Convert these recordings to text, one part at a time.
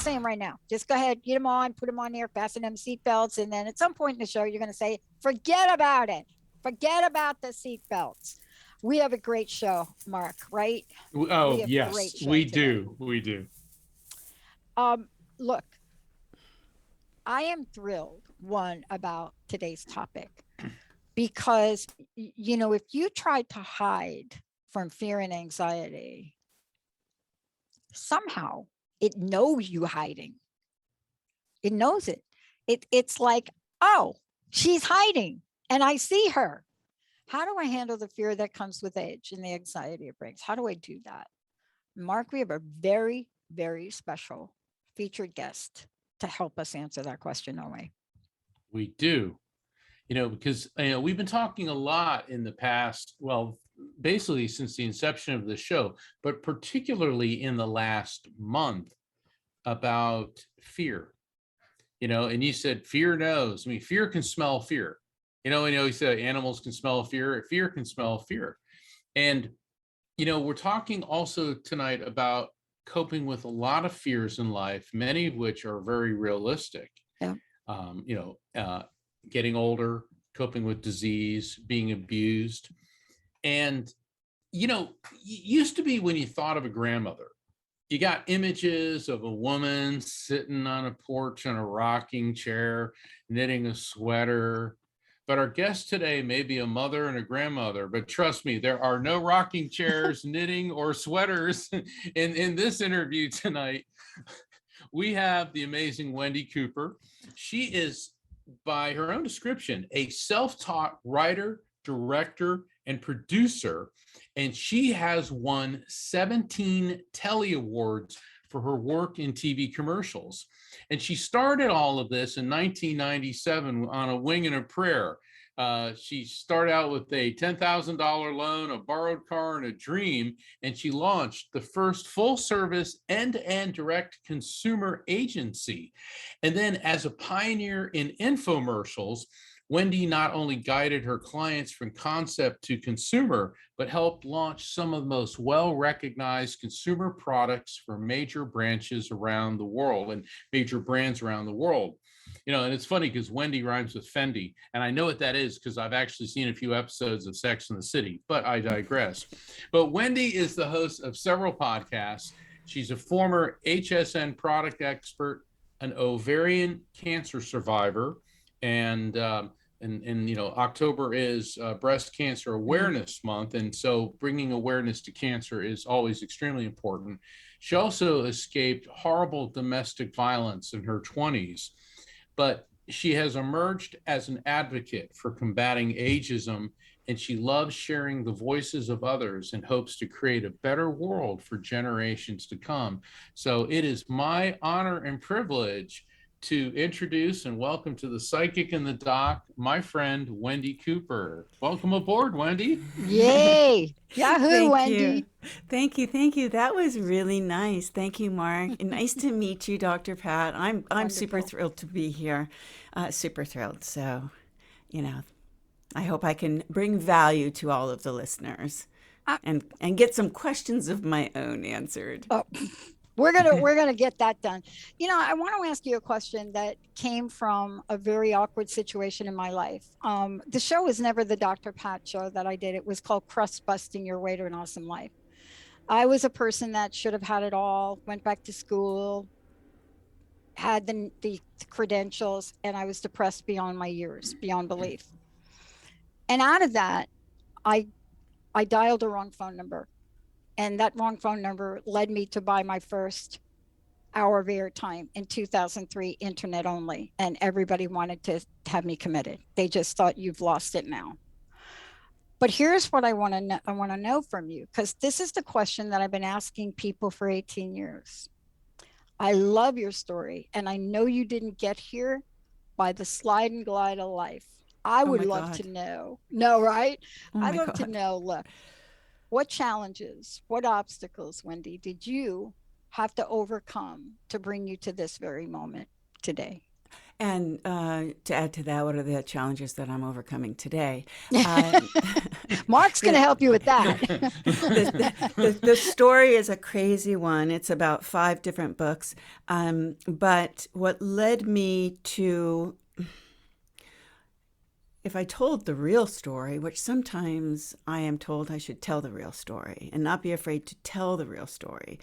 say them right now. Just go ahead, get them on, put them on there, fasten them seatbelts. And then at some point in the show, you're going to say, forget about it. Forget about the seatbelts. We have a great show, Mark, right? Oh, yes, we do. We do. Look, I am thrilled, one, about today's topic, because, if you try to hide from fear and anxiety, somehow it knows you hiding. It knows it. It's like, oh, she's hiding and I see her. How do I handle the fear that comes with age and the anxiety it brings? How do I do that? Mark, we have a very, very special featured guest to help us answer that question, don't we? We do. Because we've been talking a lot in the past, well, basically since the inception of the show, but particularly in the last month, about fear. And you said fear knows. I mean, fear can smell fear. You said animals can smell fear. Fear can smell fear. And we're talking also tonight about coping with a lot of fears in life, many of which are very realistic. Yeah. Getting older, coping with disease, being abused. And, used to be when you thought of a grandmother, you got images of a woman sitting on a porch in a rocking chair, knitting a sweater. But our guest today may be a mother and a grandmother, but trust me, there are no rocking chairs, knitting, or sweaters in this interview tonight. We have the amazing Wendi Cooper. She is, by her own description, a self-taught writer, director, and producer, and she has won 17 Telly Awards for her work in TV commercials. And she started all of this in 1997 on a wing and a prayer. She started out with a $10,000 loan, a borrowed car, and a dream, and she launched the first full-service end-to-end direct consumer agency. And then as a pioneer in infomercials, Wendi not only guided her clients from concept to consumer, but helped launch some of the most well-recognized consumer products for major branches around the world and major brands around the world. And it's funny because Wendi rhymes with Fendi, and I know what that is because I've actually seen a few episodes of Sex and the City, but I digress. But Wendi is the host of several podcasts. She's a former HSN product expert, an ovarian cancer survivor, and October is Breast Cancer Awareness Month, and so bringing awareness to cancer is always extremely important. She also escaped horrible domestic violence in her 20s, but she has emerged as an advocate for combating ageism, and she loves sharing the voices of others and hopes to create a better world for generations to come. So it is my honor and privilege to introduce and welcome to the Psychic in the Dock, my friend, Wendi Cooper. Welcome aboard, Wendi. Yay. Yahoo, Thank Wendi. you. Thank you. That was really nice. Thank you, Mark. And nice to meet you, Dr. Pat. I'm super thrilled to be here. Super thrilled. So, I hope I can bring value to all of the listeners and get some questions of my own answered. Oh. We're gonna get that done. I want to ask you a question that came from a very awkward situation in my life. The show was never the Dr. Pat show that I did. It was called Crust Busting Your Way to an Awesome Life. I was a person that should have had it all, went back to school, had the credentials, and I was depressed beyond my years, beyond belief. And out of that, I dialed a wrong phone number. And that wrong phone number led me to buy my first hour of airtime in 2003, internet only. And everybody wanted to have me committed. They just thought, you've lost it now. But here's what I want to know from you, because this is the question that I've been asking people for 18 years. I love your story. And I know you didn't get here by the slide and glide of life. I would love to know. No, right? I'd love to know, look. What challenges, what obstacles, Wendi, did you have to overcome to bring you to this very moment today? And to add to that, what are the challenges that I'm overcoming today? Mark's going to help you with that. The story is a crazy one. It's about 5 different books. But what led me to, if I told the real story, which sometimes I am told I should tell the real story and not be afraid to tell the real story.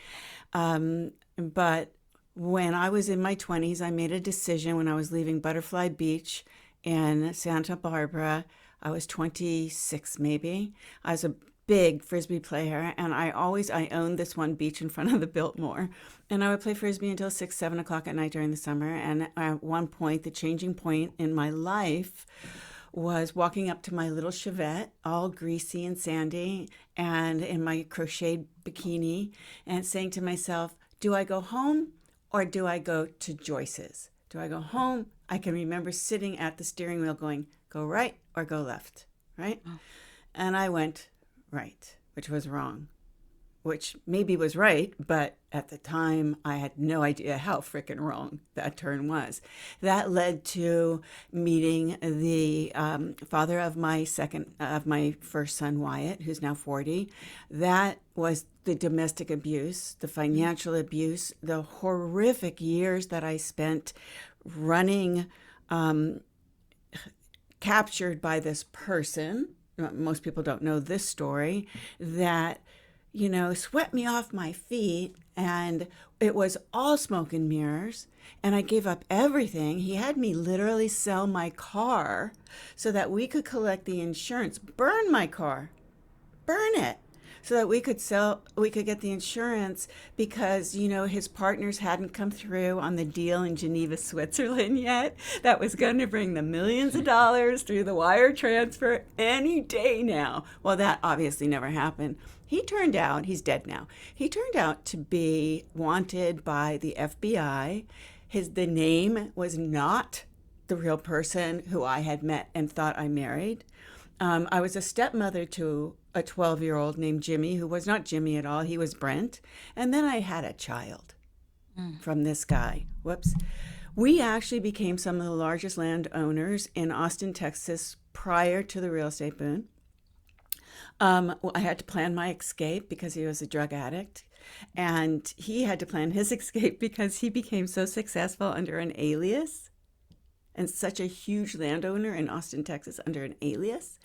But when I was in my 20s, I made a decision when I was leaving Butterfly Beach in Santa Barbara. I was 26 maybe. I was a big Frisbee player, and I owned this one beach in front of the Biltmore. And I would play Frisbee until 6, 7 o'clock at night during the summer. And at one point, the changing point in my life was walking up to my little Chevette, all greasy and sandy, and in my crocheted bikini, and saying to myself, do I go home or do I go to Joyce's? Do I go home? I can remember sitting at the steering wheel going, go right or go left, right? Oh. And I went right, which was wrong, which maybe was right, but at the time I had no idea how frickin' wrong that turn was. That led to meeting the father of my first son, Wyatt, who's now 40. That was the domestic abuse, the financial abuse, the horrific years that I spent running, captured by this person. Most people don't know this story, that swept me off my feet, and it was all smoke and mirrors, and I gave up everything. He had me literally sell my car so that we could collect the insurance, burn my car, burn it, so that we could get the insurance, because, his partners hadn't come through on the deal in Geneva, Switzerland yet. That was going to bring the millions of dollars through the wire transfer any day now. Well, that obviously never happened. He's dead now. He turned out to be wanted by the FBI. The name was not the real person who I had met and thought I married. I was a stepmother to a 12-year-old named Jimmy, who was not Jimmy at all. He was Brent. And then I had a child from this guy. Whoops. We actually became some of the largest landowners in Austin, Texas, prior to the real estate boom. I had to plan my escape because he was a drug addict, and he had to plan his escape because he became so successful under an alias, and such a huge landowner in Austin, Texas, under an alias.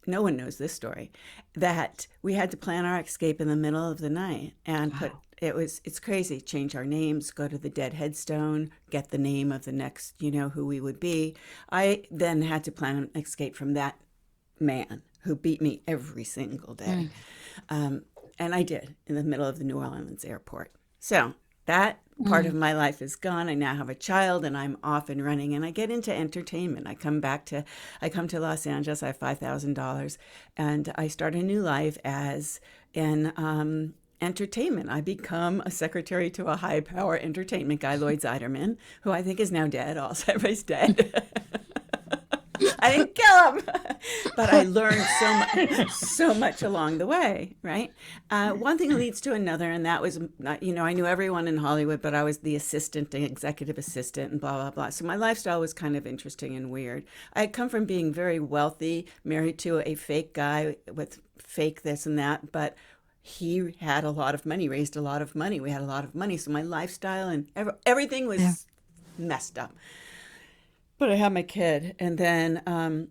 No one knows this story, that we had to plan our escape in the middle of the night and it's crazy. Change our names, go to the dead headstone, get the name of the next, who we would be. I then had to plan an escape from that man who beat me every single day. And I did, in the middle of the New Orleans airport. So that part of my life is gone. I now have a child, and I'm off and running, and I get into entertainment. I come to Los Angeles. I have $5,000, and I start a new life as in entertainment. I become a secretary to a high-power entertainment guy, Lloyd Zeiderman, who I think is now dead. Alzheimer's dead. I didn't kill him, but I learned so much along the way, right? One thing leads to another, and that was, I knew everyone in Hollywood, but I was the assistant, the executive assistant, and blah, blah, blah. So my lifestyle was kind of interesting and weird. I had come from being very wealthy, married to a fake guy with fake this and that, but he had a lot of money, raised a lot of money. We had a lot of money, so my lifestyle and everything was messed up. But I had my kid, and then, oh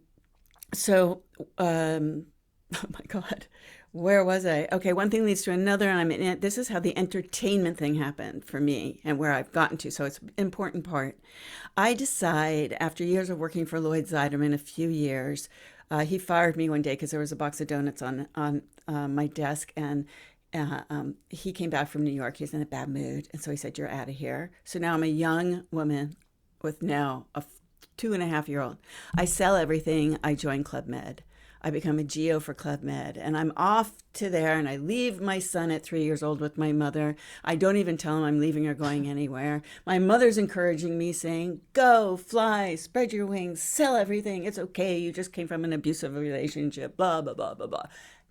my God, where was I? Okay, one thing leads to another, and this is how the entertainment thing happened for me and where I've gotten to, so it's an important part. I decide, after years of working for Lloyd Zeiderman, a few years, he fired me one day because there was a box of donuts on my desk, and he came back from New York. He was in a bad mood, and so he said, "You're out of here." So now I'm a young woman with now a 2.5-year-old. I sell everything. I join Club Med. I become a GO for Club Med, and I'm off to there, and I leave my son at 3 years old with my mother. I don't even tell him I'm leaving or going anywhere. My mother's encouraging me, saying, "Go, fly, spread your wings, sell everything. It's okay. You just came from an abusive relationship, blah, blah, blah, blah, blah.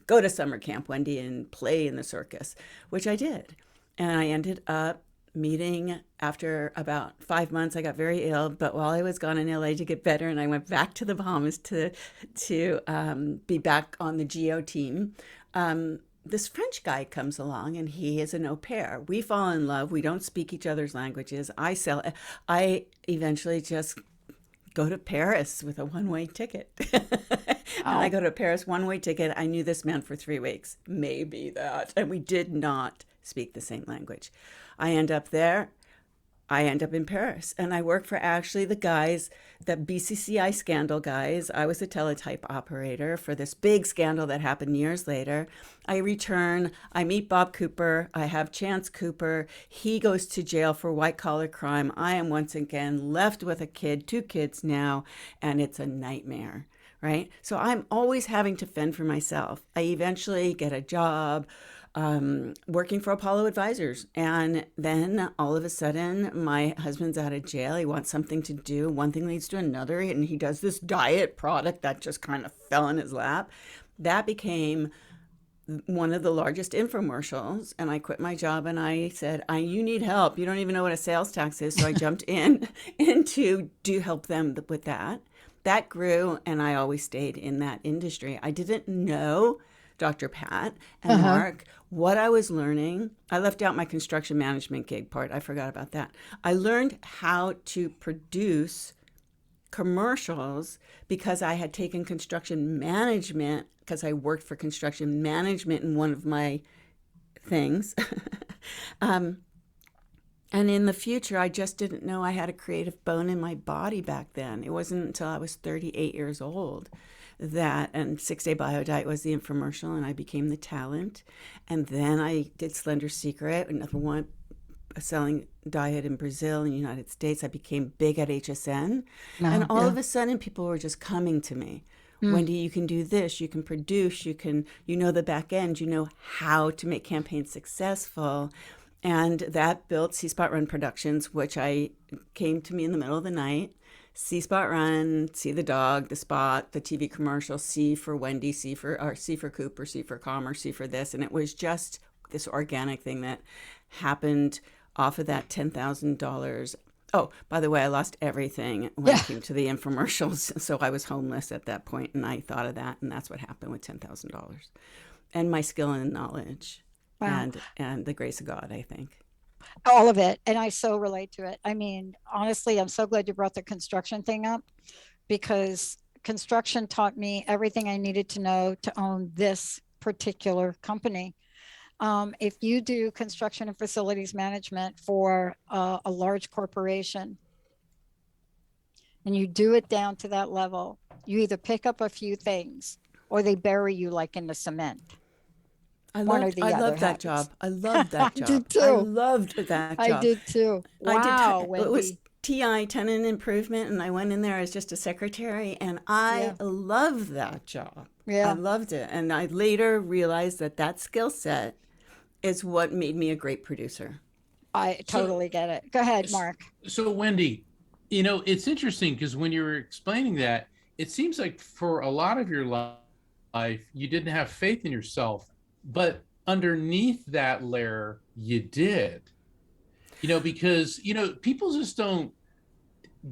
Go to summer camp, Wendy, and play in the circus," which I did. And I ended up meeting after about 5 months. I got very ill, but while I was gone in LA to get better, and I went back to the Bahamas to be back on the Geo team, this French guy comes along, and he is an au pair. We fall in love. We don't speak each other's languages. I eventually just go to Paris with a one-way ticket. And I go to Paris, one-way ticket. I knew this man for 3 weeks, maybe that. And we did not speak the same language. I end up there. I end up in Paris, and I work for actually the guys, the BCCI scandal guys. I was a teletype operator for this big scandal that happened years later. I return, I meet Bob Cooper, I have Chance Cooper. He goes to jail for white collar crime. I am once again left with a kid, 2 kids now, and it's a nightmare, right? So I'm always having to fend for myself. I eventually get a job working for Apollo Advisors. And then all of a sudden, my husband's out of jail. He wants something to do. One thing leads to another. And he does this diet product that just kind of fell in his lap. That became one of the largest infomercials. And I quit my job and I said, you need help. You don't even know what a sales tax is. So I jumped into do help them with that. That grew, and I always stayed in that industry. I didn't know, Dr. Pat and Mark, what I was learning. I left out my construction management gig part. I forgot about that. I learned how to produce commercials because I had taken construction management, because I worked for construction management in one of my things. And in the future, I just didn't know I had a creative bone in my body back then. It wasn't until I was 38 years old and 6 Day Bio Diet was the infomercial, and I became the talent. And then I did Slender Secret, another one, selling diet in Brazil and the United States. I became big at HSN. And all of a sudden, people were just coming to me. Wendy, you can do this, you can produce, you know the back end, you know how to make campaigns successful. And that built C-Spot Run Productions, which came to me in the middle of the night. C-Spot Run, see the dog, the spot, the TV commercial, C for Wendy, C for Cooper, C for Commerce, C for this. And it was just this organic thing that happened off of that $10,000. Oh, by the way, I lost everything when it came to the infomercials. So I was homeless at that point, and I thought of that, and that's what happened with $10,000. And my skill and knowledge. Wow. And the grace of God, I think. All of it. And I so relate to it. I mean, honestly, I'm so glad you brought the construction thing up, because construction taught me everything I needed to know to own this particular company. If you do construction and facilities management for a large corporation, and you do it down to that level, you either pick up a few things or they bury you like in the cement. I loved that job. I loved that job. I did too. I loved that job. I did too. Wow, Wendy. It was TI, tenant improvement, and I went in there as just a secretary, and I loved that job. Yeah. I loved it. And I later realized that skill set is what made me a great producer. I totally get it. Go ahead, Mark. So Wendy, it's interesting because when you were explaining that, it seems like for a lot of your life, you didn't have faith in yourself. But underneath that layer, you did, because, people just don't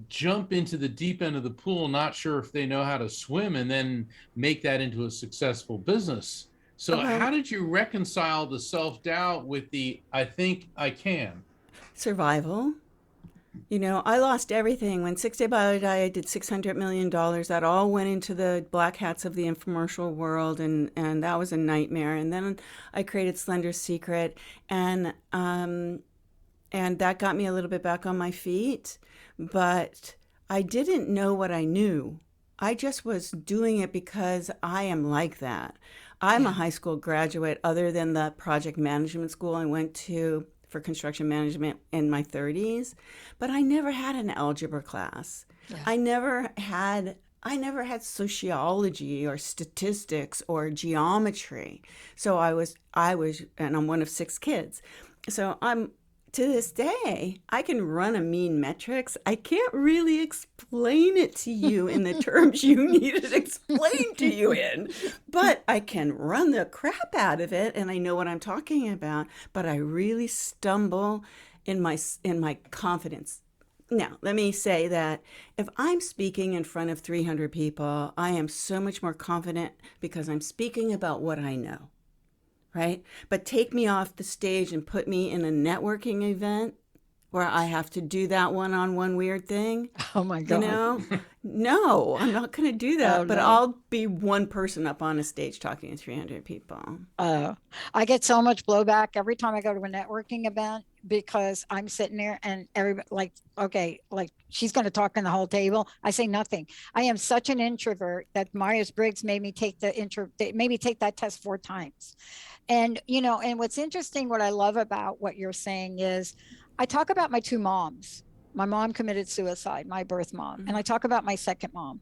jump into the deep end of the pool, not sure if they know how to swim, and then make that into a successful business. So how did you reconcile the self-doubt with the, I think I can? Survival. I lost everything. When 6 Day Bio Diet, I did $600 million. That all went into the black hats of the infomercial world, and that was a nightmare. And then I created Slender Secret, and that got me a little bit back on my feet. But I didn't know what I knew. I just was doing it because I am like that. I'm a high school graduate, other than the project management school I went to for construction management in my 30s, but I never had an algebra class. Yeah. I never had sociology or statistics or geometry. So I was, and I'm one of 6 kids. So to this day, I can run a mean metrics. I can't really explain it to you in the terms you need it explained to you in, but I can run the crap out of it, and I know what I'm talking about, but I really stumble in my confidence. Now, let me say that if I'm speaking in front of 300 people, I am so much more confident because I'm speaking about what I know, right? But take me off the stage and put me in a networking event where I have to do that one-on-one weird thing. Oh my You God. know, no, I'm not going to do that. Oh, But no. I'll be one person up on a stage talking to 300 people. I get so much blowback every time I go to a networking event because I'm sitting there and everybody like, okay, like she's going to talk in the whole table. I say nothing. I am such an introvert that Myers-Briggs made me take that test 4 times. And, you know, and what's interesting, what I love about what you're saying is I talk about my 2 moms. My mom committed suicide, my birth mom, and I talk about my second mom.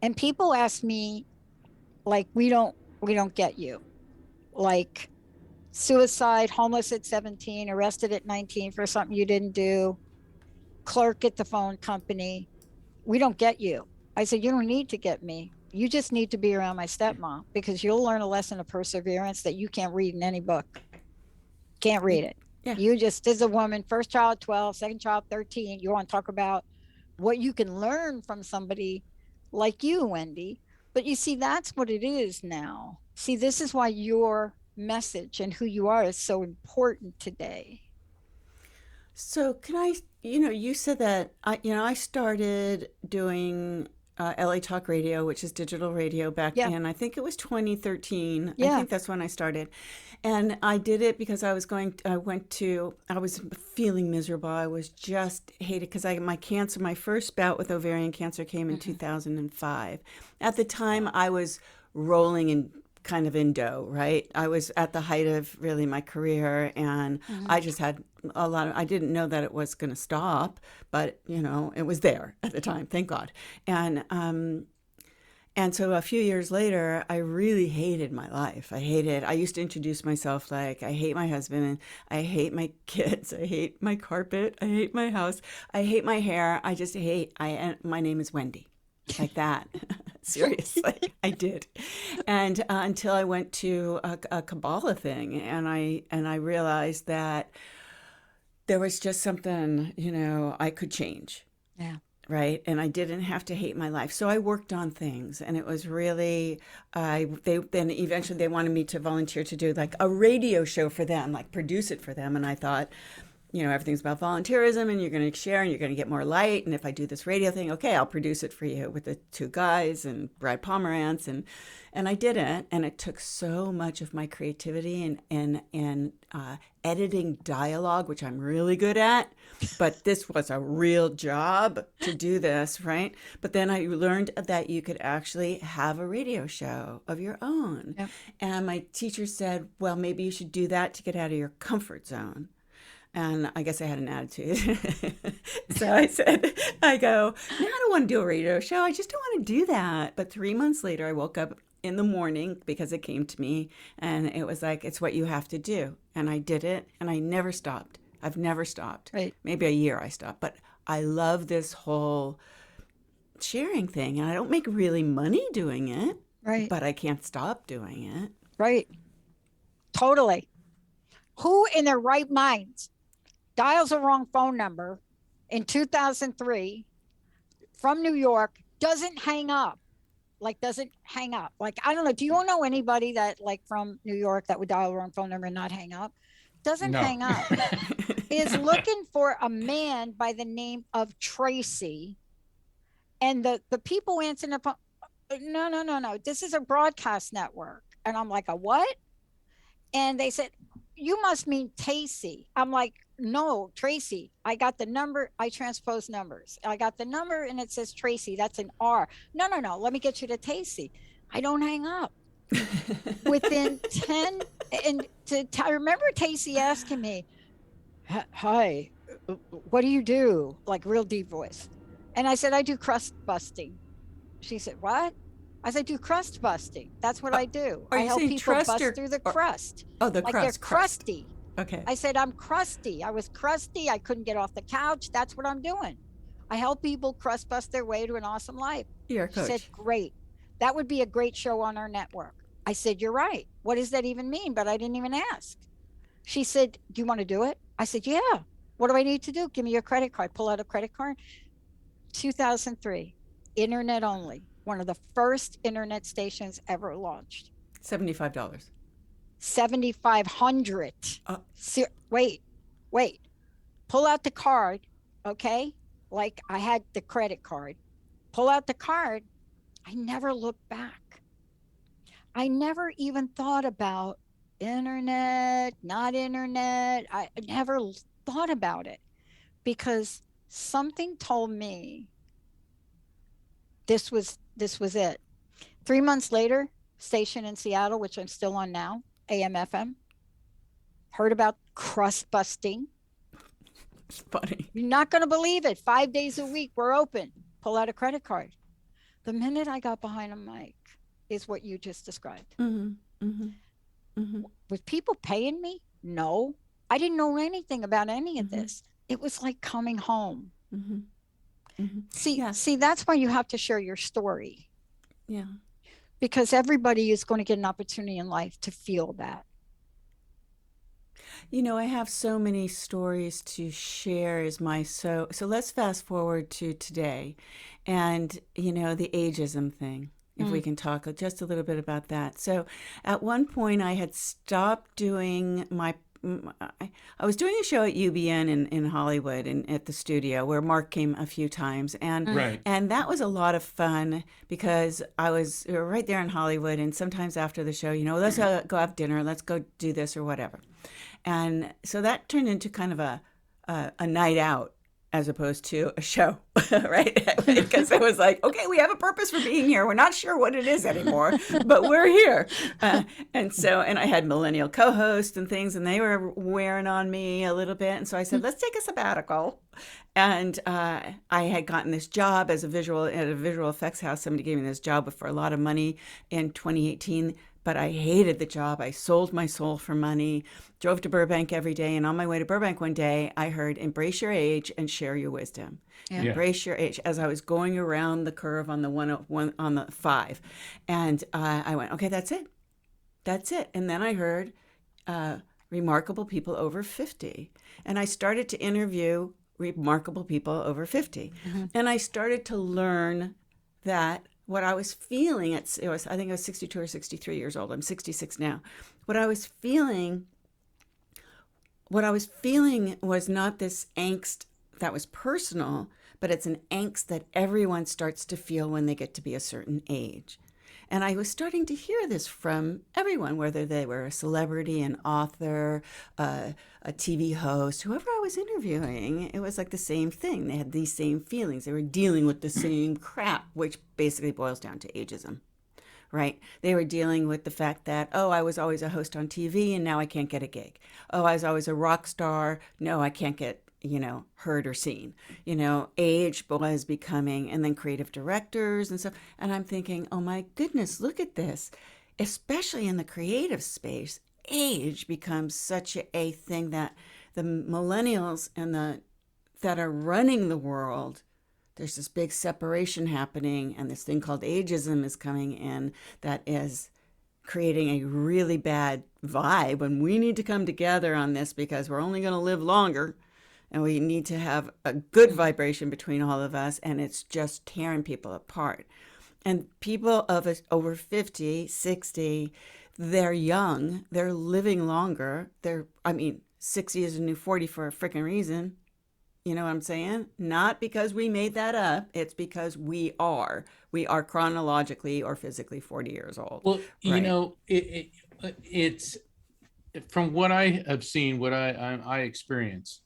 And people ask me, like, we don't get you. Like suicide, homeless at 17, arrested at 19 for something you didn't do, clerk at the phone company. We don't get you. I said, you don't need to get me. You just need to be around my stepmom because you'll learn a lesson of perseverance that you can't read in any book. Can't read it. Yeah. You just, as a woman, first child 12, second child 13, you want to talk about what you can learn from somebody like you, Wendy. But you see, that's what it is now. See, this is why your message and who you are is so important today. So can I, you said that I started doing LA Talk Radio, which is digital radio back Yeah. in, I think it was 2013. I Yeah. think that's when I started. And I did it because I was feeling miserable. I was just hated because my first bout with ovarian cancer came in 2005. At the time I was rolling in kind of in dough, right? I was at the height of really my career and I just had I didn't know that it was going to stop, but it was there at the time, thank God. And so a few years later, I really hated my life. I used to introduce myself like, I hate my husband, I hate my kids, I hate my carpet, I hate my house, I hate my hair, I just hate, my name is Wendy, like that. Seriously, I did. And until I went to a Kabbalah thing and I realized that there was just something, I could change. Yeah. Right. And I didn't have to hate my life. So I worked on things and it was really, then eventually they wanted me to volunteer to do like a radio show for them, like produce it for them. And I thought, everything's about volunteerism and you're going to share and you're going to get more light. And if I do this radio thing, okay, I'll produce it for you with the 2 guys and Brad Pomerantz. And I didn't. And it took so much of my creativity and editing dialogue, which I'm really good at. But this was a real job to do this, right? But then I learned that you could actually have a radio show of your own. Yep. And my teacher said, well, maybe you should do that to get out of your comfort zone. And I guess I had an attitude. So I go, no, I don't want to do a radio show. I just don't want to do that. But 3 months later, I woke up in the morning because it came to me and it was like, it's what you have to do. And I did it and I never stopped. I've never stopped. Right. Maybe a year I stopped. But I love this whole sharing thing. And I don't make really money doing it. Right. But I can't stop doing it. Right. Totally. Who in their right minds dials a wrong phone number in 2003 from New York, doesn't hang up? Like, I don't know. Do you know anybody that like from New York that would dial a wrong phone number and not hang up? Doesn't hang up. Is looking for a man by the name of Tracy. And the people answering the phone, no. This is a broadcast network. And I'm like, a what? And they said, you must mean Tacy. I'm like, no, Tracy. I got the number. I transpose numbers. I got the number and it says Tracy. That's an R. No. Let me get you to Tacy. I don't hang up. Within 10, and I remember Tacy asking me, hi, what do you do? Like real deep voice. And I said, I do crust busting. She said, what? I said, do crust busting. That's what I do. I help people bust through the crust. Oh, the like crust. They're crusty. Okay. I said, I'm crusty. I was crusty. I couldn't get off the couch. That's what I'm doing. I help people crust bust their way to an awesome life. You're a coach. She said, great. That would be a great show on our network. I said, you're right. What does that even mean? But I didn't even ask. She said, do you want to do it? I said, yeah. What do I need to do? Give me your credit card. Pull out a credit card. 2003, internet only. One of the first internet stations ever launched. $75. 7,500. Uh, Wait. Pull out the card, okay? Like I had the credit card. Pull out the card. I never looked back. I never even thought about internet, not internet. I never thought about it because something told me this was it. 3 months later, station in Seattle, which I'm still on now, AM FM, heard about crust busting. It's funny. You're not going to believe it. 5 days a week, we're open. Pull out a credit card. The minute I got behind a mic is what you just described. Mm-hmm. Mm-hmm. Mm-hmm. Was people paying me? No. I didn't know anything about any of Mm-hmm. this. It was like coming home. Mm-hmm. Mm-hmm. See, that's why you have to share your story. Yeah. Because everybody is going to get an opportunity in life to feel that. You know, I have so many stories to share so let's fast forward to today and, you know, the ageism thing, if we can talk just a little bit about that. So at one point I had stopped doing I was doing a show at UBN in Hollywood and at the studio where Mark came a few times, and Right. and that was a lot of fun because we were right there in Hollywood, and sometimes after the show, you know, let's go have dinner, let's go do this or whatever. And so that turned into kind of a night out as opposed to a show, right? Because it was like, okay, we have a purpose for being here. We're not sure what it is anymore, but we're here. And I had millennial co-hosts and things, and they were wearing on me a little bit. And so I said, let's take a sabbatical. And I had gotten this job at a visual effects house. Somebody gave me this job for a lot of money in 2018. But I hated the job. I sold my soul for money, drove to Burbank every day. And on my way to Burbank one day, I heard, embrace your age and share your wisdom. Yeah. Embrace your age, as I was going around the curve on the 5. And I went, okay, that's it. That's it. And then I heard remarkable people over 50. And I started to interview remarkable people over 50. Mm-hmm. And I started to learn that what I was feeling, I think I was 62 or 63 years old. I'm 66 now. What I was feeling was not this angst that was personal, but it's an angst that everyone starts to feel when they get to be a certain age. And I was starting to hear this from everyone, whether they were a celebrity, an author, a TV host, whoever I was interviewing. It was like the same thing. They had these same feelings. They were dealing with the same crap, which basically boils down to ageism, right? They were dealing with the fact that, oh, I was always a host on TV and now I can't get a gig. Oh, I was always a rock star. No, I can't get heard or seen. Age was becoming, and then creative directors and stuff. And I'm thinking, oh my goodness, look at this. Especially in the creative space, age becomes such a thing that the millennials and that are running the world, there's this big separation happening, and this thing called ageism is coming in that is creating a really bad vibe. And we need to come together on this because we're only going to live longer. And we need to have a good vibration between all of us, and it's just tearing people apart. And people over 50, 60, they're young, they're living longer. 60 is a new 40 for a freaking reason. You know what I'm saying? Not because we made that up. It's because we are chronologically or physically 40 years old. Well, right? it's from what I have seen, what I experience.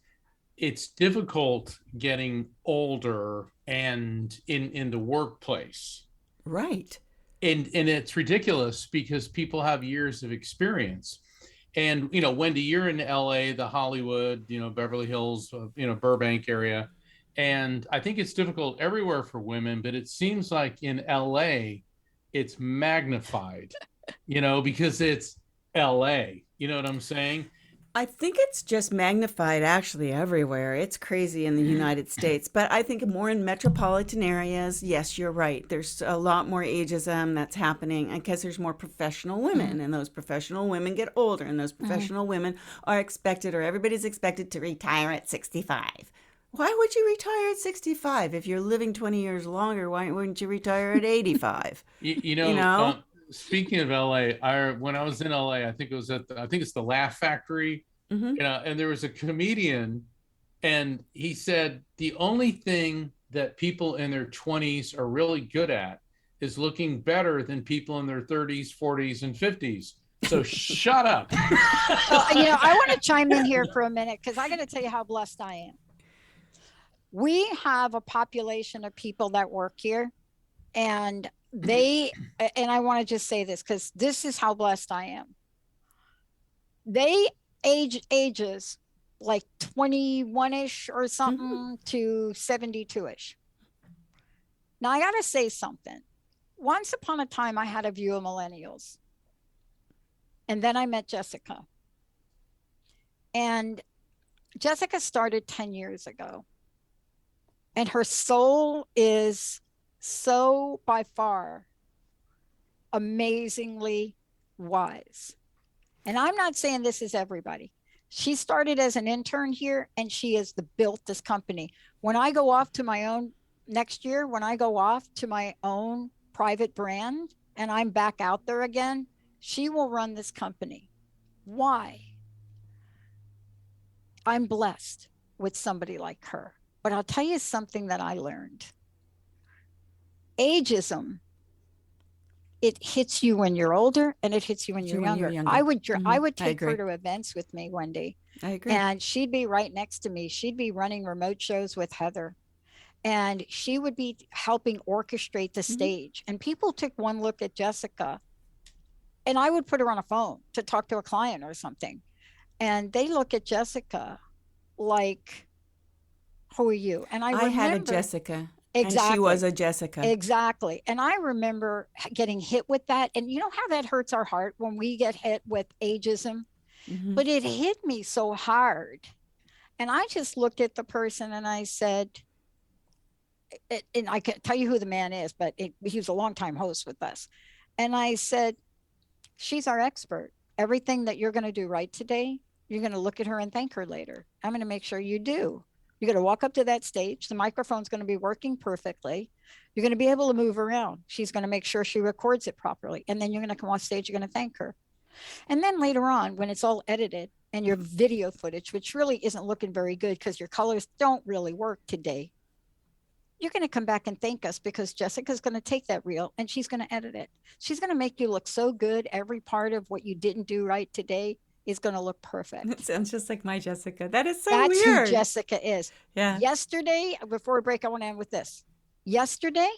It's difficult getting older and in the workplace. Right. And it's ridiculous because people have years of experience. And, Wendy, you're in LA, the Hollywood, Beverly Hills, Burbank area. And I think it's difficult everywhere for women, but it seems like in LA, it's magnified, because it's LA. You know what I'm saying? I think it's just magnified actually everywhere. It's crazy in the United States, but I think more in metropolitan areas, yes, you're right. There's a lot more ageism that's happening because there's more professional Mm-hmm. women, and those professional women get older, and those Mm-hmm. professional women are expected, or everybody's expected to retire at 65. Why would you retire at 65? If you're living 20 years longer, why wouldn't you retire at 85? You You know, know? speaking of LA, when I was in LA, I think it was I think it's the Laugh Factory, Hmm. and there was a comedian, and he said the only thing that people in their 20s are really good at is looking better than people in their 30s, 40s, and 50s. So shut up. Well, I want to chime in here for a minute because I got to tell you how blessed I am. We have a population of people that work here, and and I want to just say this because this is how blessed I am. They ages like 21-ish or Hmm. something to 72-ish. Now I got to say something. Once upon a time, I had a view of millennials, and then I met Jessica. And Jessica started 10 years ago, and her soul is so by far amazingly wise. And I'm not saying this is everybody. She started as an intern here, and she has built this company. When I go off to my own next year, when I go off to my own private brand and I'm back out there again, she will run this company. Why? I'm blessed with somebody like her. But I'll tell you something that I learned. Ageism, it hits you when you're older and it hits you when you're When you're younger. younger. I Hmm. would I take her agree. to events with me, Wendy, I agree. and she'd be right next to me. She'd be running remote shows with Heather, and she would be helping orchestrate the Hmm. stage. And people took one look at Jessica, and I would put her on a phone to talk to a client or something. And they look at Jessica like, who are you? And I I had a remember Jessica, and she was exactly. a Jessica. Exactly. And I remember getting hit with that. And you know how that hurts our heart when we get hit with ageism? Hmm. But it hit me so hard. And I just looked at the person and I said, and I can tell you who the man is, but he was a longtime host with us. And I said, she's our expert. Everything that you're going to do right today, you're going to look at her and thank her later. I'm going to make sure you do. You're going to walk up to that stage. The microphone's going to be working perfectly. You're going to be able to move around. She's going to make sure she records it properly. And then you're going to come off stage. You're going to thank her. And then later on, when it's all edited and your video footage, which really isn't looking very good because your colors don't really work today, you're going to come back and thank us because Jessica's going to take that reel and she's going to edit it. She's going to make you look so good. Every part of what you didn't do right today is going to look It perfect. sounds just like my Jessica. That is so That's who weird. Jessica is. Yeah. Yesterday, before we break, I want to end with this. Yesterday,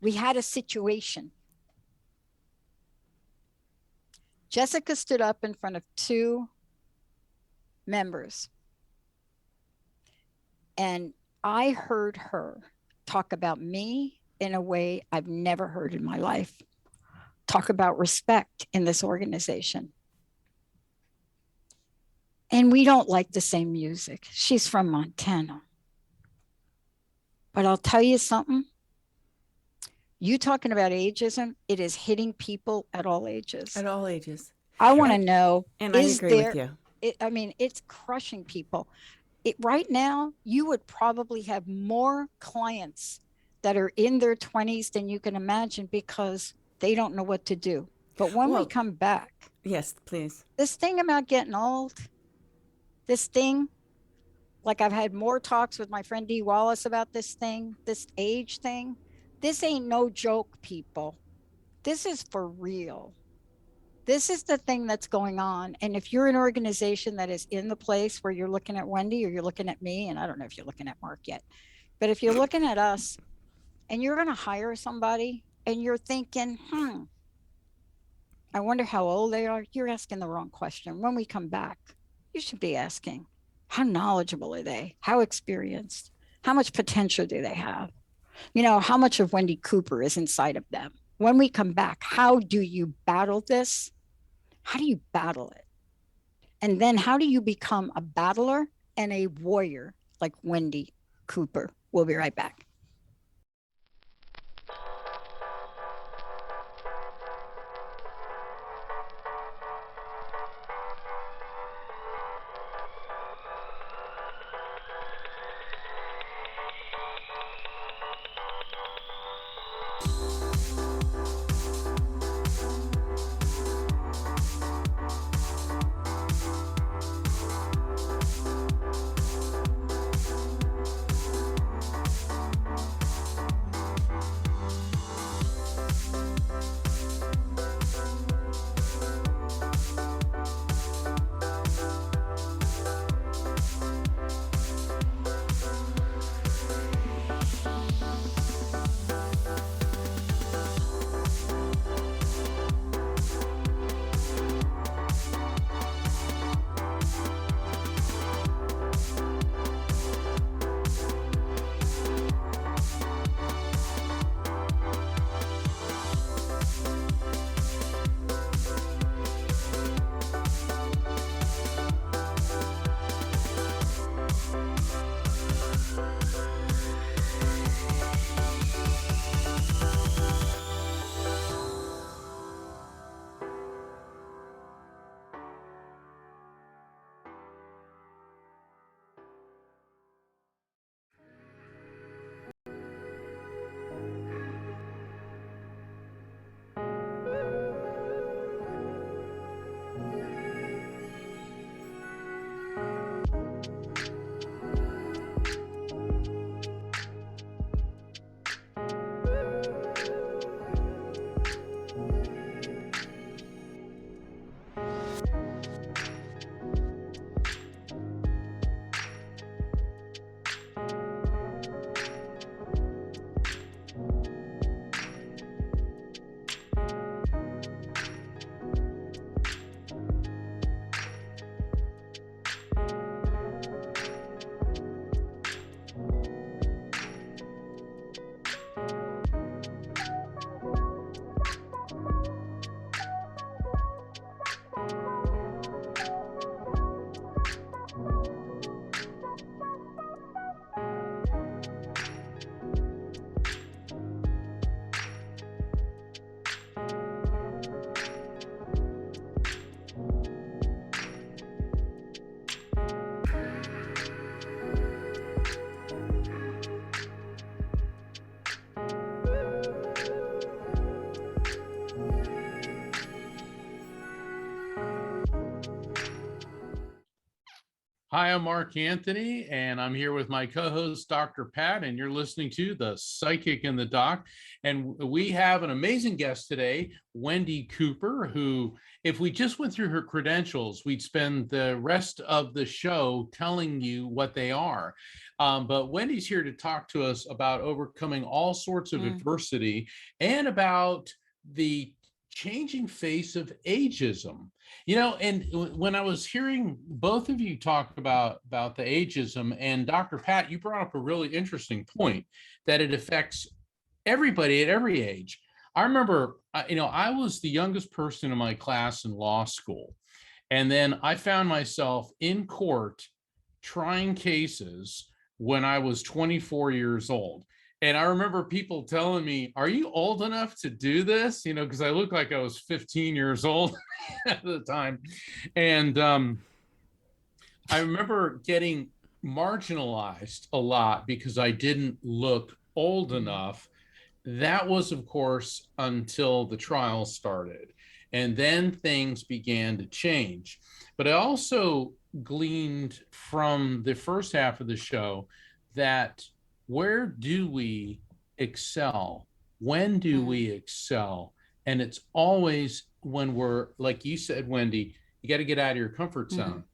we had a situation. Jessica stood up in front of two members, and I heard her talk about me in a way I've never heard in my life. Talk about respect in this organization. And we don't like the same music. She's from Montana. But I'll tell you something. You talking about ageism, it is hitting people at all ages. At all ages. I want to And know, and I is agree with there, you. I mean, it's crushing people. Right now, you would probably have more clients that are in their 20s than you can imagine because they don't know what to do. But when we Well, come back, yes, please. this thing about getting old, this thing, like I've had more talks with my friend Dee Wallace about this thing, this age thing. This ain't no joke, people. This is for real. This is the thing that's going on. And if you're an organization that is in the place where you're looking at Wendy or you're looking at me, and I don't know if you're looking at Mark yet, but if you're looking at us and you're going to hire somebody and you're thinking, I wonder how old they are, you're asking the wrong question. When we come back, you should be asking, how knowledgeable are they? How experienced? How much potential do they have? How much of Wendy Cooper is inside of them? When we come back, how do you battle this? How do you battle it? And then how do you become a battler and a warrior like Wendi Cooper? We'll be right back. Hi, I'm Mark Anthony, and I'm here with my co-host, Dr. Pat, and you're listening to The Psychic and the Doc. And we have an amazing guest today, Wendi Cooper, who, if we just went through her credentials, we'd spend the rest of the show telling you what they are. But Wendi's here to talk to us about overcoming all sorts of adversity and about the changing face of ageism. You know, and when I was hearing both of you talk about the ageism, and Dr. Pat, you brought up a really interesting point that it affects everybody at every age. I remember, I was the youngest person in my class in law school. And then I found myself in court trying cases when I was 24 years old. And I remember people telling me, "Are you old enough to do this?" Because I looked like I was 15 years old at the time. And I remember getting marginalized a lot because I didn't look old enough. That was, of course, until the trial started. And then things began to change. But I also gleaned from the first half of the show that where do we excel? When do we excel? And it's always when we're, like you said, Wendi, you got to get out of your comfort zone.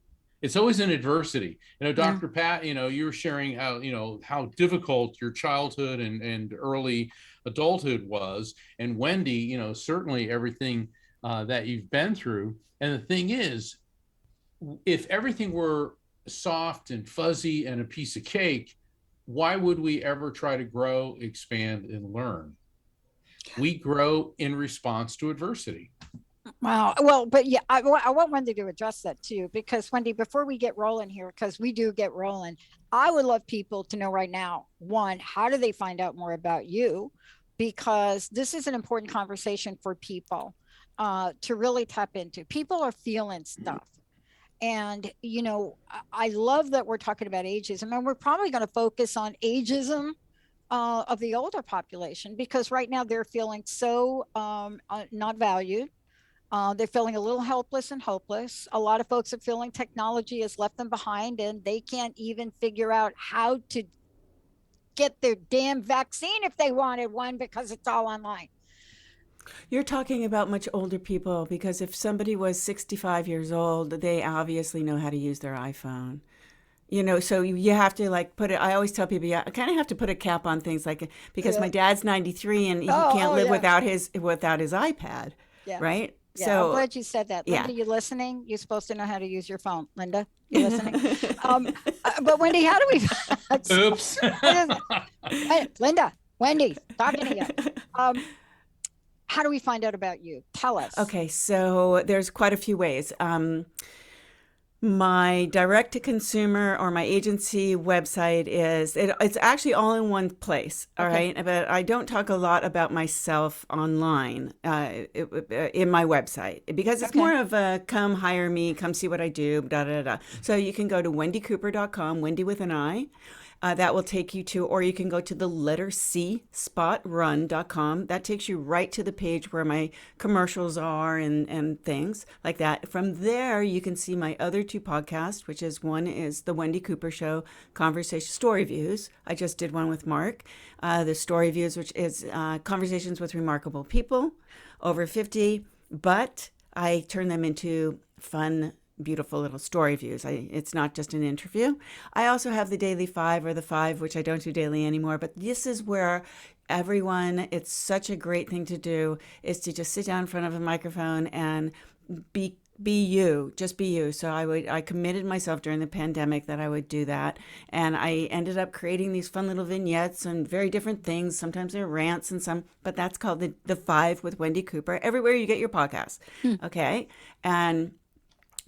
It's always in adversity. Dr. Pat, you were sharing how difficult your childhood and early adulthood was. And Wendi, certainly everything that you've been through. And the thing is, if everything were soft and fuzzy and a piece of cake, why would we ever try to grow, expand, and learn? We grow in response to adversity. Wow. Well, but yeah, I want Wendy to address that too, because Wendy, before we get rolling here, because we do get rolling, I would love people to know right now, one, how do they find out more about you? Because this is an important conversation for people to really tap into. People are feeling stuff. And, I love that we're talking about ageism, and we're probably going to focus on ageism of the older population, because right now they're feeling so not valued. They're feeling a little helpless and hopeless. A lot of folks are feeling technology has left them behind, and they can't even figure out how to get their damn vaccine if they wanted one, because it's all online. You're talking about much older people, because if somebody was 65 years old, they obviously know how to use their iPhone. So you have to like put it. I always tell people, yeah, I kind of have to put a cap on things like, because my dad's 93 and he can't live yeah. without his iPad, Yeah. right? Yeah, So I'm glad you said that. yeah. Linda, you listening? You're supposed to know how to use your phone. Linda, you listening? But Wendy, how do we? Oops. Linda, Wendy, talking to you. How do we find out about you? Tell us. Okay, so there's quite a few ways. My direct to consumer or my agency website it's actually all in one place. All right. But I don't talk a lot about myself online in my website, because it's more of a come hire me, come see what I do, da, da, da. So you can go to wendicooper.com, Wendy with an I. That will take you to, or you can go to the letter C, spotrun.com. That takes you right to the page where my commercials are and things like that. From there, you can see my other two podcasts, which is one is the Wendi Cooper Show, Conversation Story Views. I just did one with Mark. The Story Views, which is conversations with remarkable people over 50, but I turn them into fun, beautiful little story views. It's not just an interview. I also have the Daily Five, or the Five, which I don't do daily anymore. But this is where everyone, it's such a great thing to do, is to just sit down in front of a microphone and be you, just be you. So I committed myself during the pandemic that I would do that. And I ended up creating these fun little vignettes and very different things. Sometimes they're rants but that's called the Five with Wendi Cooper, everywhere you get your podcast. Okay.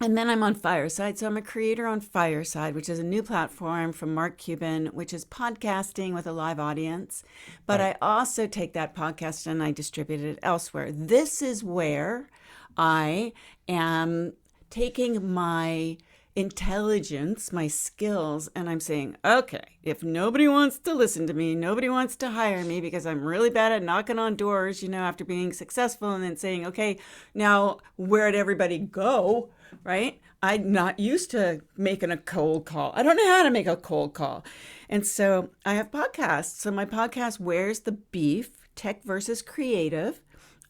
And then I'm on Fireside. So I'm a creator on Fireside, which is a new platform from Mark Cuban, which is podcasting with a live audience. But I also take that podcast and I distribute it elsewhere. This is where I am taking my intelligence, my skills, and I'm saying, okay, if nobody wants to listen to me, nobody wants to hire me because I'm really bad at knocking on doors, after being successful, and then saying, okay, now where'd everybody go? Right? I'm not used to making a cold call. I don't know how to make a cold call. And so I have podcasts. So my podcast, Where's the Beef? Tech versus Creative,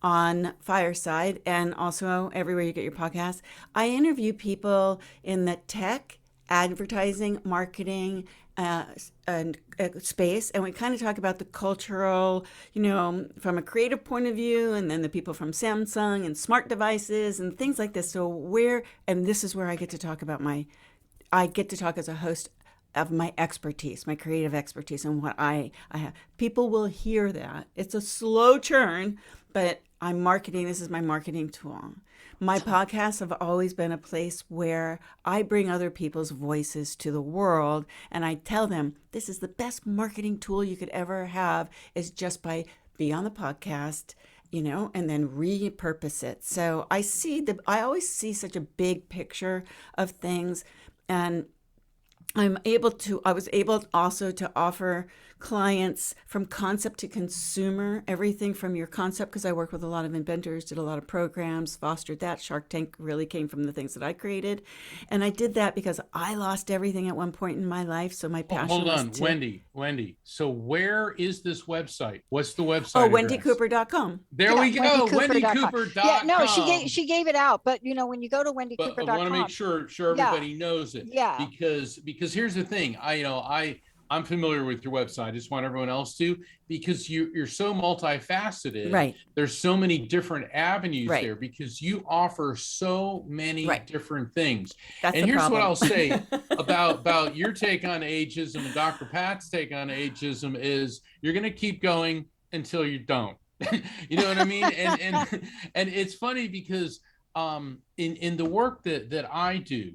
on Fireside, and also everywhere you get your podcasts. I interview people in the tech, advertising, marketing, and space, and we kind of talk about the cultural, from a creative point of view, and then the people from Samsung and smart devices and things like this. And this is where I get to talk about I get to talk as a host of my expertise, my creative expertise, and what I have. People will hear that. It's a slow churn, but this is my marketing tool. My podcasts have always been a place where I bring other people's voices to the world, and I tell them this is the best marketing tool you could ever have, is just by be on the podcast, and then repurpose it. So I always see such a big picture of things, and I was able also to offer clients from concept to consumer, everything from your concept, because I work with a lot of inventors, did a lot of programs, fostered that. Shark Tank really came from the things that I created. And I did that because I lost everything at one point in my life. So my passion Hold on, was Wendy. So where is this website? What's the website? Oh, wendicooper.com. There we go. Wendicooper.com. Yeah, no, she gave it out, but when you go to wendicooper.com, I want to make sure everybody knows it. Yeah. Because here's the thing. I'm familiar with your website. I just want everyone else to, because you're so multifaceted. Right. There's so many different avenues right. there, because you offer so many right. different things. That's and the here's problem. what I'll say about your take on ageism and Dr. Pat's take on ageism is you're going to keep going until you don't. You know what I mean? And it's funny because in the work that I do,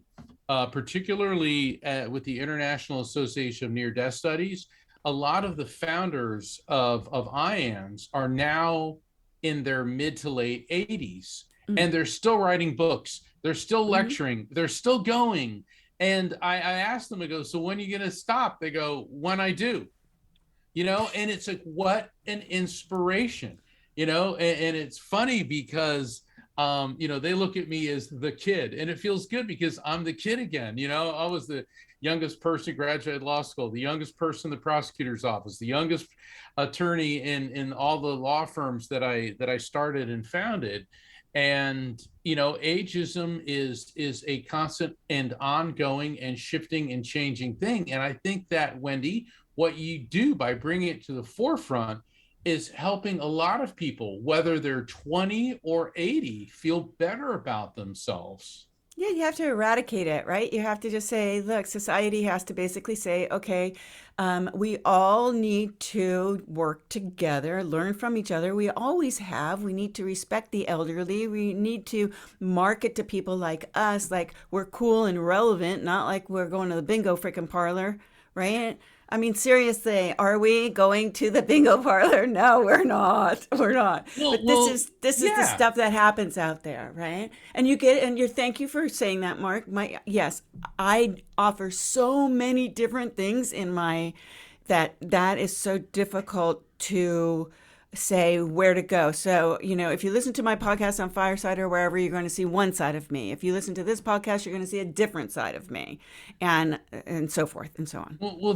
particularly with the International Association of Near Death Studies, a lot of the founders of IANDS are now in their mid to late 80s, and they're still writing books. They're still lecturing. They're still going. And I asked them, I go, so when are you going to stop? They go, when I do. And it's like, what an inspiration, and it's funny because they look at me as the kid, and it feels good because I'm the kid again. I was the youngest person graduated law school, the youngest person in the prosecutor's office, the youngest attorney in all the law firms that I started and founded. And ageism is a constant and ongoing and shifting and changing thing. And I think that, Wendy, what you do by bringing it to the forefront is helping a lot of people, whether they're 20 or 80, feel better about themselves. Yeah, you have to eradicate it, right? You have to just say, look, society has to basically say, okay, we all need to work together, learn from each other. We always have. We need to respect the elderly. We need to market to people like us, like we're cool and relevant, not like we're going to the bingo freaking parlor, right? I mean, seriously, are we going to the bingo parlor? No, we're not. We're not. But this is the stuff that happens out there, right? And thank you for saying that, Mark. Yes, I offer so many different things in my that is so difficult to say where to go. So, if you listen to my podcast on Fireside or wherever, you're going to see one side of me. If you listen to this podcast, you're going to see a different side of me, and so forth and so on. Well,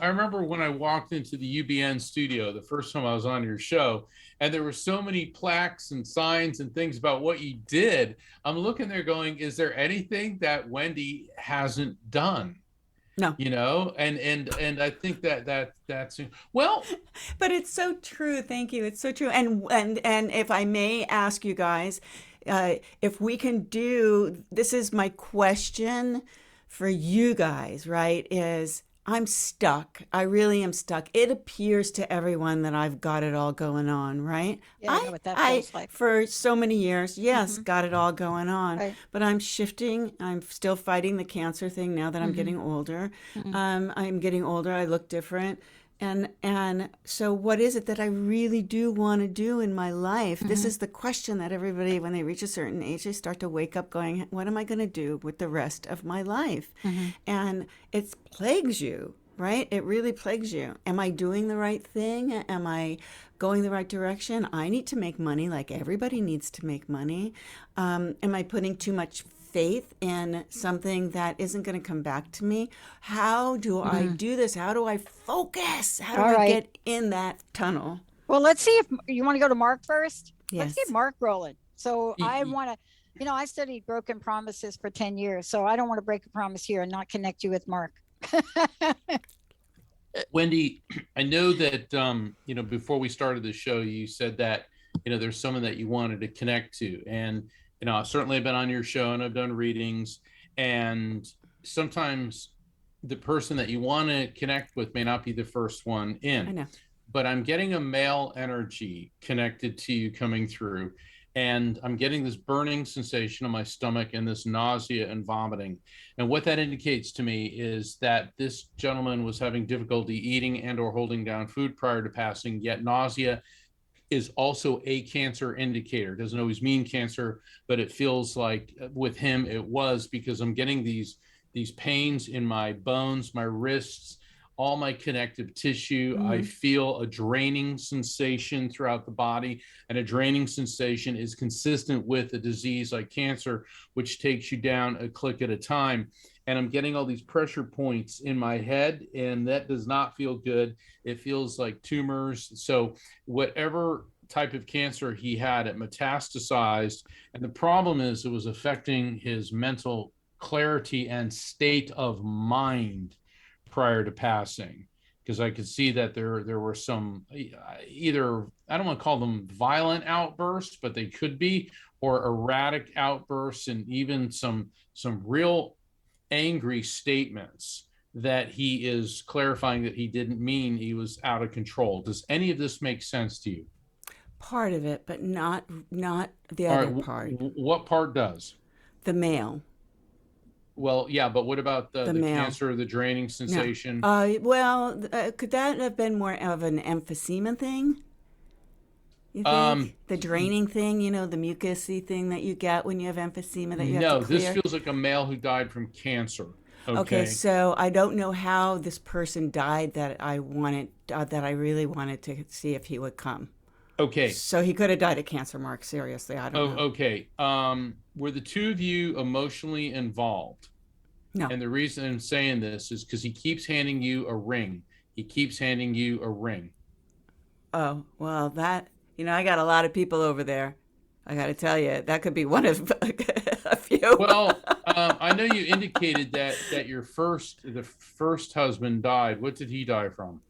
I remember when I walked into the UBN studio the first time I was on your show, and there were so many plaques and signs and things about what you did. I'm looking there going, is there anything that Wendy hasn't done? No. And I think that's well, but it's so true. Thank you. It's so true. And if I may ask you guys, if we can do, this is my question for you guys, right? Is I'm stuck. I really am stuck. It appears to everyone that I've got it all going on, right? Yeah, I know what that feels like. For so many years, yes, got it all going on. Right. But I'm shifting. I'm still fighting the cancer thing now that I'm getting older. I'm getting older. I look different. And so what is it that I really do want to do in my life? This is the question that everybody, when they reach a certain age, they start to wake up going, what am I going to do with the rest of my life? And it plagues you, right? It really plagues you. Am I doing the right thing? Am I going the right direction? I need to make money like everybody needs to make money. Am I putting too much faith in something that isn't going to come back to me? How do I do this? How do I focus? How do I get in that tunnel? Well, let's see if you want to go to Mark first. Yes. Let's get Mark rolling. So I want to, I studied broken promises for 10 years. So I don't want to break a promise here and not connect you with Mark. Wendy, I know that, before we started the show, you said that, there's someone that you wanted to connect to. And certainly I've been on your show and I've done readings, and sometimes the person that you want to connect with may not be the first one in. I know. But I'm getting a male energy connected to you coming through, and I'm getting this burning sensation in my stomach and this nausea and vomiting. And what that indicates to me is that this gentleman was having difficulty eating and or holding down food prior to passing, yet nausea is also a cancer indicator. It doesn't always mean cancer, but it feels like with him it was, because I'm getting these pains in my bones, my wrists, all my connective tissue. I feel a draining sensation throughout the body, and a draining sensation is consistent with a disease like cancer, which takes you down a click at a time. And I'm getting all these pressure points in my head, and that does not feel good. It feels like tumors. So whatever type of cancer he had, it metastasized. And the problem is it was affecting his mental clarity and state of mind prior to passing, because I could see that there were some, either, I don't want to call them violent outbursts, but they could be, or erratic outbursts, and even some real angry statements that he is clarifying that he didn't mean. He was out of control. Does any of this make sense to you? part of it, but not the All other right, part. what part does? The male. Well, yeah, but what about The the male. cancer, the draining No. sensation? Well, could that have been more of an emphysema thing? You Um, think the draining thing, the mucusy thing that you get when you have emphysema that you have to no, this clear? feels like a male who died from cancer. Okay, Okay. so I don't know how this person died that I really wanted to see if he would come. Okay. So he could have died of cancer, Mark. Seriously, I don't Oh, know. okay. Were the two of you emotionally involved? No. And the reason I'm saying this is because he keeps handing you a ring. He keeps handing you a ring. Oh, well, I got a lot of people over there. I got to tell you, that could be one of a few. Well, I know you indicated that the first husband died. What did he die from?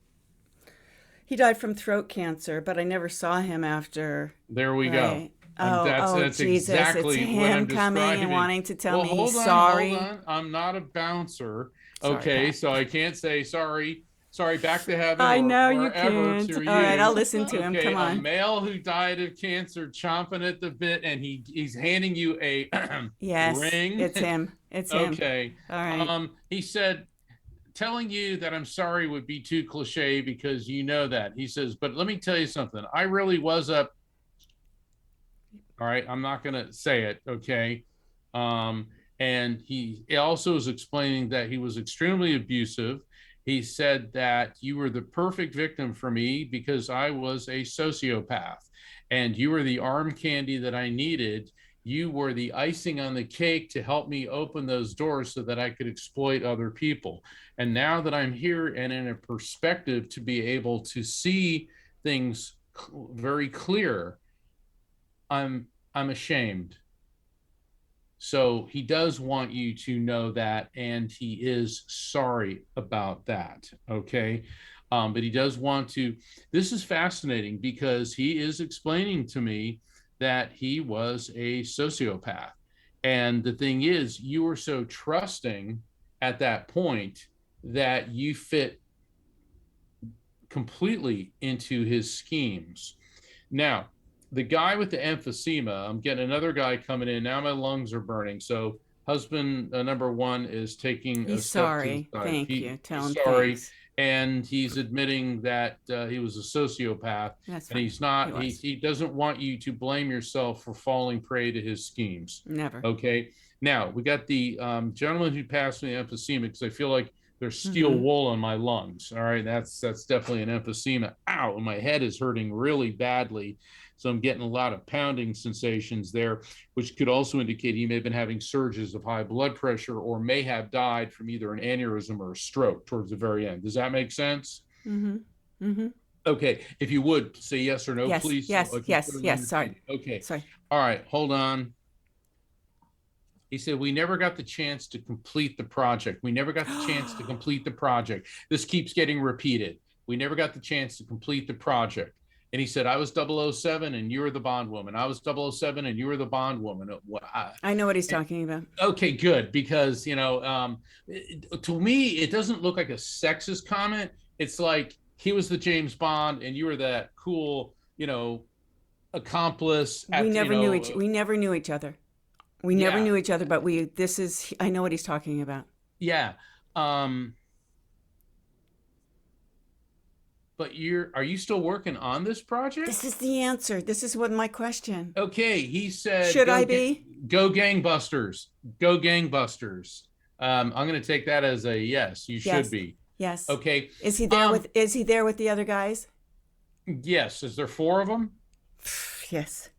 He died from throat cancer, but I never saw him after. There we go. Right. Oh, That's Jesus. It's exactly what I'm him coming and describing. wanting to tell Well, me he's hold sorry. on. I'm not a bouncer. Sorry, Okay, Pat. so I can't say sorry. Sorry, back to heaven I or know you wherever can't. to All right, I'll you. listen to him. Okay, Come a on. male who died of cancer chomping at the bit, and he's handing you a Yes, ring. it's him. It's him. Okay. All right. He said telling you that I'm sorry would be too cliche because you know that. He says, but let me tell you something. I really was up. All right, I'm not going to say it. Okay. And he also is explaining that he was extremely abusive. He said that you were the perfect victim for me because I was a sociopath and you were the arm candy that I needed. You were the icing on the cake to help me open those doors so that I could exploit other people. And now that I'm here and in a perspective to be able to see things very clear, I'm ashamed. So he does want you to know that, and he is sorry about that. Okay. But he does want to. This is fascinating because he is explaining to me that he was a sociopath. And the thing is, you were so trusting at that point that you fit completely into his schemes. Now, the guy with the emphysema, I'm getting another guy coming in. Now my lungs are burning. So husband number one is taking a He's step to the sorry. side. Thank you. Tell He's him sorry. thanks. And he's admitting that he was a sociopath. That's And fine. he's not, He was. he doesn't want you to blame yourself for falling prey to his schemes. Never. Okay. Now we got the gentleman who passed me emphysema because I feel like there's steel Mm-hmm. wool on my lungs. All right. That's definitely an emphysema. Ow. My head is hurting really badly. So I'm getting a lot of pounding sensations there, which could also indicate he may have been having surges of high blood pressure or may have died from either an aneurysm or a stroke towards the very end. Does that make sense? Mm-hmm. Mm-hmm. Okay. If you would say yes or no, Yes. please. Yes. So Yes. Sorry. Okay. Sorry. All right. Hold on. He said, we never got the chance to complete the project. We never got the chance to complete the project. This keeps getting repeated. We never got the chance to complete the project. And he said, I was 007 and you were the Bond woman. I was 007 and you were the Bond woman. I know what he's talking about. Okay, good. Because, to me, it doesn't look like a sexist comment. It's like he was the James Bond and you were that cool, accomplice. We never knew each other. We never knew each other, but I know what he's talking about. Yeah. But are you still working on this project? This is the answer. This is what my question. Okay, he said. Should I be? Go gangbusters. Go gangbusters. I'm going to take that as a yes. You should be. Yes. Okay. Is he there with the other guys? Yes. Is there 4 of them? Yes.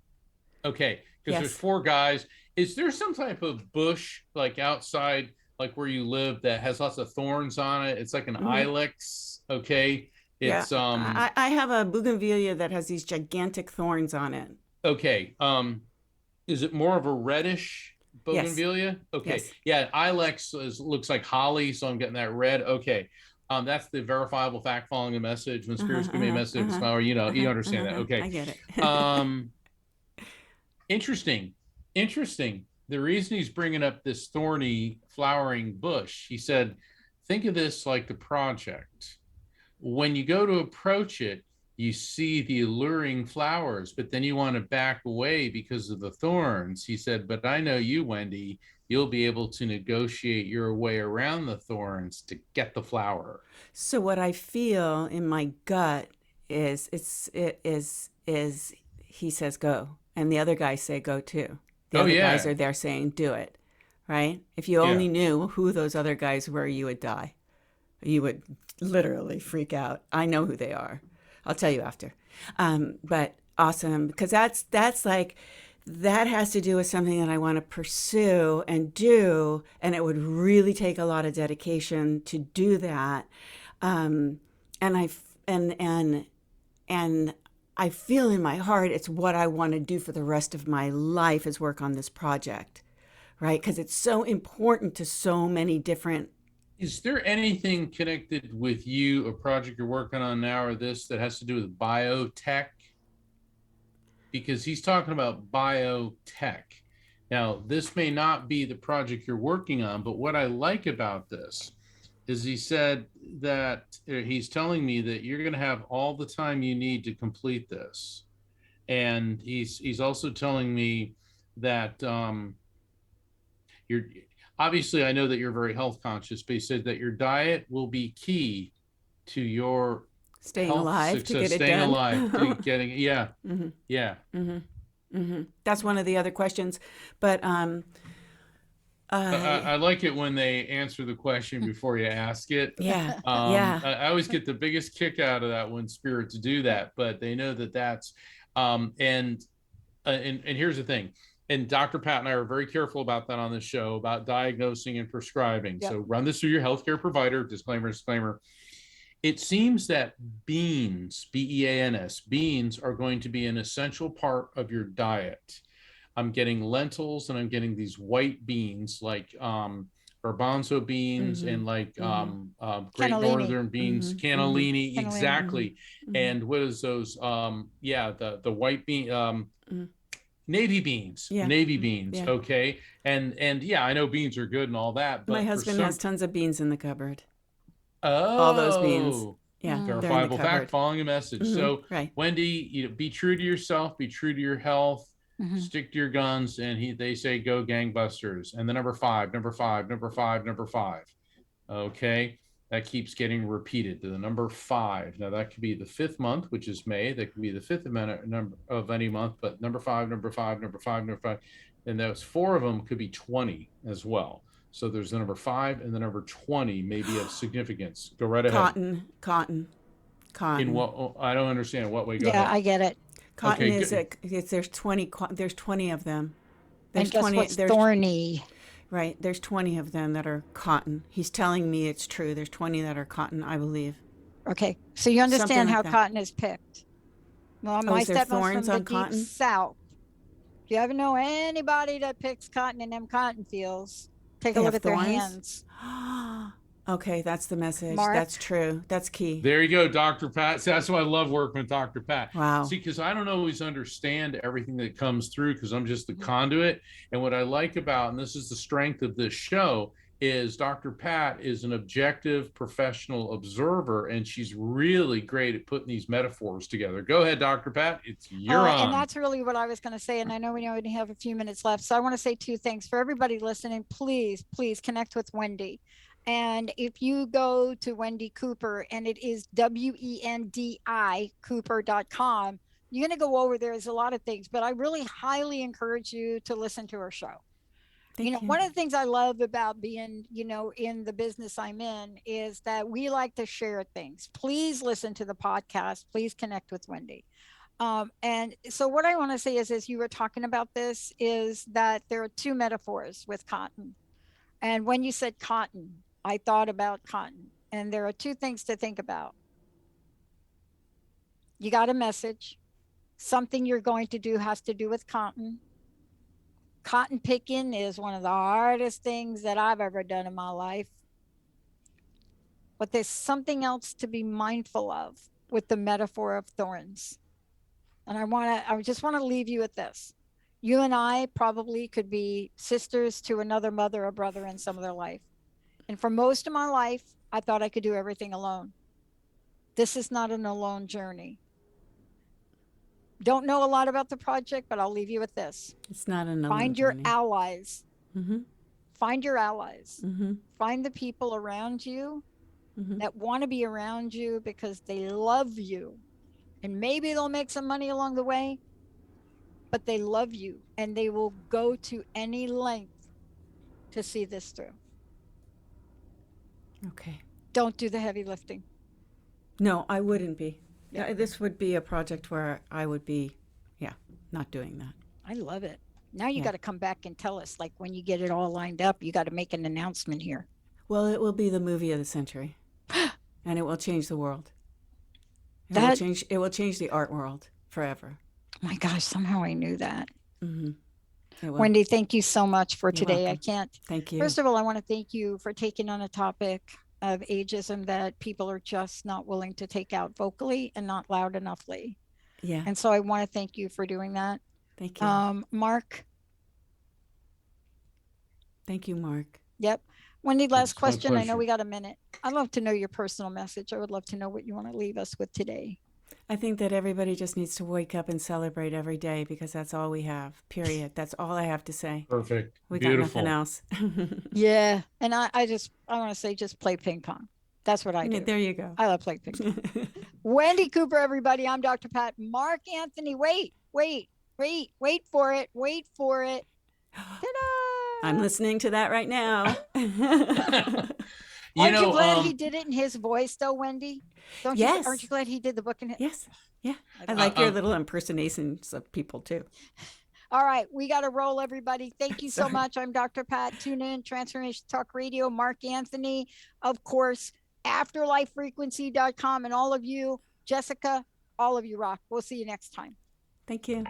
Okay, because there's 4 guys. Is there some type of bush like outside, like where you live, that has lots of thorns on it? It's like an ilex. Okay. It's I have a bougainvillea that has these gigantic thorns on it. Okay. Is it more of a reddish bougainvillea? Yes. Okay. Yes. Yeah, ilex looks like holly, so I'm getting that red. Okay. That's the verifiable fact following a message. When spirits give me a message, or you understand that. Okay. I get it. Interesting. The reason he's bringing up this thorny flowering bush, he said, think of this like the project. When you go to approach it, you see the alluring flowers, but then you want to back away because of the thorns. He said, but I know you, Wendy, you'll be able to negotiate your way around the thorns to get the flower. So what I feel in my gut is it is he says go, and the other guys say go too. The Oh, other guys yeah. are there saying do it, right? If you Yeah. only knew who those other guys were, you would die. You would literally freak out. I know who they are. I'll tell you after. But awesome, because that's like that has to do with something that I want to pursue and do, and it would really take a lot of dedication to do that. And I and I feel in my heart it's what I want to do for the rest of my life is work on this project, right? Because it's so important to so many different. Is there anything connected with you, a project you're working on now or this that has to do with biotech? Because he's talking about biotech. Now, this may not be the project you're working on, but what I like about this is he said that he's telling me that you're going to have all the time you need to complete this. And he's also telling me that you're obviously, I know that you're very health conscious, but he said that your diet will be key to your Staying health alive to success, get it staying done. alive, to getting, yeah, Mm-hmm. yeah. Mm-hmm. Mm-hmm. That's one of the other questions. But I like it when they answer the question before you ask it. yeah, yeah. I always get the biggest kick out of that when spirits do that, but they know that that's, and here's the thing. And Dr. Pat and I are very careful about that on this show about diagnosing and prescribing. Yep. So run this through your healthcare provider. Disclaimer, disclaimer. It seems that beans, B-E-A-N-S, beans are going to be an essential part of your diet. I'm getting lentils and I'm getting these white beans like garbanzo beans Mm-hmm. and like Great Cannellini. Northern beans, Mm-hmm. cannellini, Cannellini. exactly. Mm-hmm. And what is those? Yeah, the white bean. Mm-hmm. Navy beans, Yeah. navy beans. Yeah. Okay. And yeah, I know beans are good and all that, My but husband has tons of beans in the cupboard. All those beans. oh, Yeah, they're in the verifiable fact, cupboard. following a message. Mm-hmm. So Right. Wendy, be true to yourself, be true to your health, Mhm. stick to your guns, and they say go gangbusters. And the number five, number five, number five, number five. Okay. That keeps getting repeated to the number five. Now that could be the fifth month, which is May. That could be the fifth number of any month, but number five, number five, number five, number five. And those four of them could be 20 as well. So there's the number five and the number 20 may be of significance. Go right ahead. Cotton. In what? Oh, I don't understand what way. Go Yeah, ahead. I get it. Cotton Okay, is good. there's 20 of them. And There's guess 20 what's there's thorny? right, there's 20 of them that are cotton. He's telling me it's true. There's 20 that are cotton, I believe. Okay, so you understand Something like how that. cotton is picked. Well, my is there stepmom's from thorns the on deep cotton? south. If you ever know anybody that picks cotton in them cotton fields, take They a look have at their thorns? hands. Okay, that's the message. Mark? That's true. That's key. There you go, Dr. Pat. See, that's why I love working with Dr. Pat. Wow. See, because I don't always understand everything that comes through because I'm just the conduit. And what I like about, and this is the strength of this show, is Dr. Pat is an objective professional observer, and she's really great at putting these metaphors together. Go ahead, Dr. Pat. You're on. And that's really what I was going to say. And I know we only have a few minutes left. So I want to say two things for everybody listening. Please connect with Wendy. And if you go to Wendi Cooper, and it is WENDI Cooper.com, you're going to go over there. There's a lot of things, but I really highly encourage you to listen to her show. Thank you. One of the things I love about being, in the business I'm in is that we like to share things. Please listen to the podcast. Please connect with Wendy. And so what I want to say is, as you were talking about this, is that there are two metaphors with cotton. And when you said cotton, I thought about cotton. And there are two things to think about. You got a message. Something you're going to do has to do with cotton. Cotton picking is one of the hardest things that I've ever done in my life. But there's something else to be mindful of with the metaphor of thorns. And I just want to leave you with this. You and I probably could be sisters to another mother or brother in some of their life. And for most of my life, I thought I could do everything alone. This is not an alone journey. Don't know a lot about the project, but I'll leave you with this. It's not another Find your journey. allies. Mm-hmm. Find your allies. Mm-hmm. Find the people around you Mm-hmm. that want to be around you because they love you. And maybe they'll make some money along the way, but they love you and they will go to any length to see this through. Okay. Don't do the heavy lifting. No, I wouldn't be. Yeah. This would be a project where I would be, not doing that. I love it. Now you Yeah. got to come back and tell us, like when you get it all lined up, you got to make an announcement here. Well, it will be the movie of the century, and it will change the world. It will That, change. It will change the art world forever. my gosh, somehow I knew that. Mm-hmm. It will. Wendy, thank you so much for You're today. I welcome. can't. Thank you. First of all, I want to thank you for taking on a topic of ageism that people are just not willing to take out vocally and not loud enoughly. Yeah. And so I want to thank you for doing that. Thank you. Mark. Thank you, Mark. Yep. Wendy, last It's my question. I know pleasure. we got a minute. I'd love to know your personal message. I would love to know what you want to leave us with today. I think that everybody just needs to wake up and celebrate every day because that's all we have. Period. That's all I have to say. Perfect. We got Beautiful. nothing else. Yeah. And I want to say, just play ping pong. That's what I do. There you go. I love playing ping pong. Wendi Cooper, everybody. I'm Dr. Pat. Mark Anthony. Wait for it. Wait for it. Ta-da! I'm listening to that right now. Aren't you glad he did it in his voice, though, Wendy? Yes. Aren't you glad he did the book in it? Yes. Yeah. I like your little impersonations of people too. All right. We got to roll, everybody. Thank you so Sorry. much. I'm Dr. Pat. Tune in. Transformation Talk Radio. Mark Anthony. Of course, afterlifefrequency.com. And all of you, Jessica, all of you rock. We'll see you next time. Thank you.